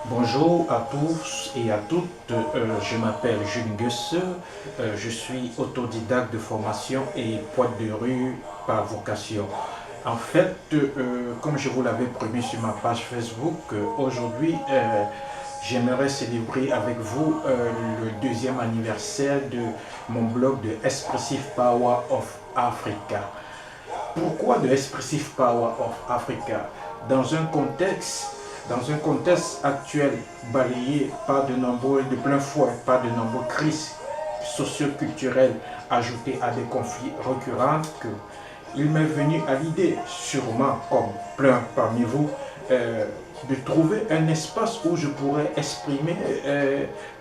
Bonjour à tous et à toutes, je m'appelle Jules Guesse, je suis autodidacte de formation et poète de rue par vocation. En fait, comme je vous l'avais promis sur ma page Facebook, aujourd'hui j'aimerais célébrer avec vous le deuxième anniversaire de mon blog de Expressive Power of Africa. Pourquoi de Expressive Power of Africa? Dans un contexte actuel balayé par de plein fouet par de nombreuses crises socio-culturelles ajoutées à des conflits récurrents, il m'est venu à l'idée, sûrement comme plein parmi vous, de trouver un espace où je pourrais exprimer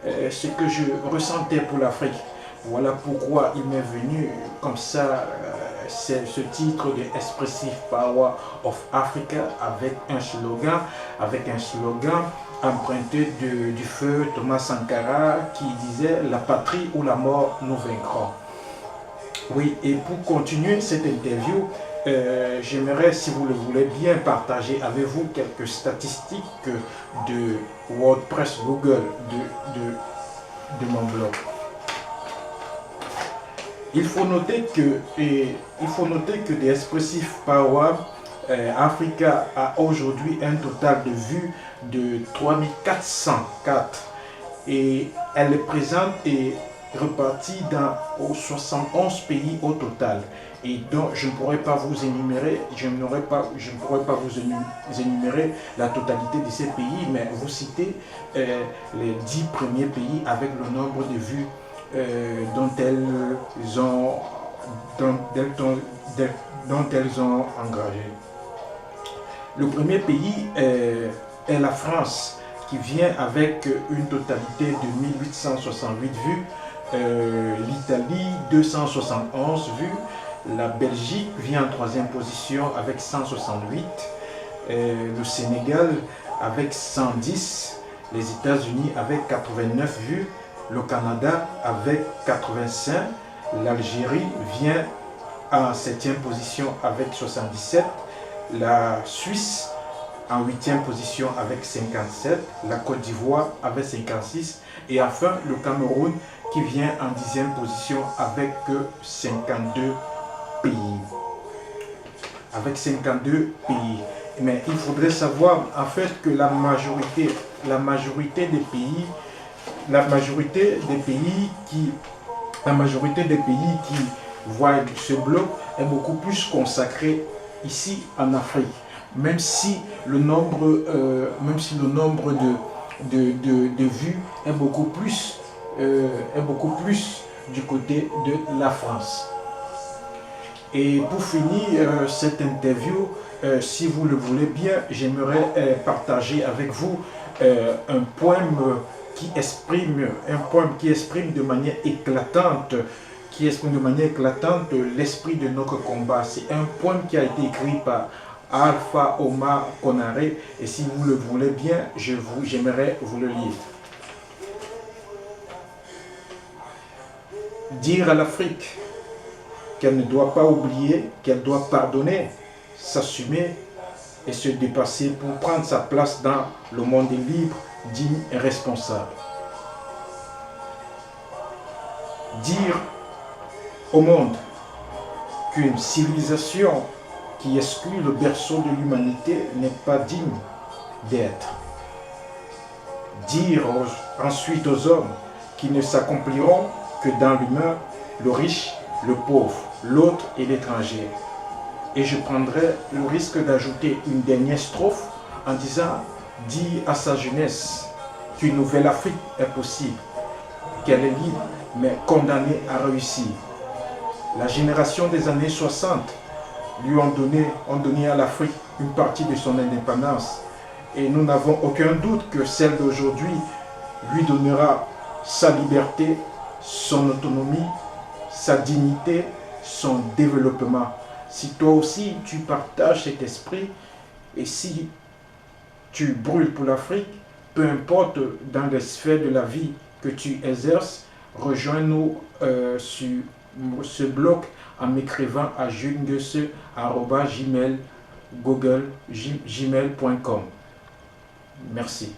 ce que je ressentais pour l'Afrique. Voilà pourquoi il m'est venu comme ça ce titre de Expressive Power of Africa avec un slogan emprunté du feu Thomas Sankara qui disait la patrie ou la mort nous vaincrons. Oui, et pour continuer cette interview, j'aimerais, si vous le voulez bien, partager avec vous quelques statistiques de WordPress Google de mon blog. Il faut noter que The Expressive Power Africa a aujourd'hui un total de vues de 3404 et elle est présente et repartie dans 71 pays au total. Et donc je ne pourrais pas vous énumérer, la totalité de ces pays, mais vous citez les 10 premiers pays avec le nombre de vues dont elles ont engagé. Le premier pays est la France, qui vient avec une totalité de 1868 vues, l'Italie 271 vues, la Belgique vient en troisième position avec 168, le Sénégal avec 110, les États-Unis avec 89 vues, le Canada avec 85, l'Algérie vient en 7e position avec 77, la Suisse en 8e position avec 57, la Côte d'Ivoire avec 56 et enfin le Cameroun qui vient en 10e position avec 52 pays. Avec 52 pays. Mais il faudrait savoir en fait que la majorité des pays qui voient ce bloc est beaucoup plus consacré ici en Afrique, même si le nombre de vues est beaucoup plus du côté de la France. Et pour finir cette interview, si vous le voulez bien, j'aimerais partager avec vous un poème qui exprime de manière éclatante l'esprit de notre combat. C'est un poème qui a été écrit par Alpha Omar Konaré et si vous le voulez bien, j'aimerais vous le lire. Dire à l'Afrique qu'elle ne doit pas oublier, qu'elle doit pardonner, s'assumer et se dépasser pour prendre sa place dans le monde libre, digne et responsable. Dire au monde qu'une civilisation qui exclut le berceau de l'humanité n'est pas digne d'être. Dire ensuite aux hommes qu'ils ne s'accompliront que dans l'humain, le riche, le pauvre, l'autre et l'étranger. Et je prendrai le risque d'ajouter une dernière strophe en disant « Dire à sa jeunesse qu'une nouvelle Afrique est possible, qu'elle est libre mais condamnée à réussir. » La génération des années 60 lui ont donné à l'Afrique une partie de son indépendance et nous n'avons aucun doute que celle d'aujourd'hui lui donnera sa liberté, son autonomie, sa dignité, son développement. Si toi aussi tu partages cet esprit et si tu brûles pour l'Afrique, peu importe dans les sphères de la vie que tu exerces, rejoins-nous sur ce blog en m'écrivant à jules.guesse@gmail.com. Merci.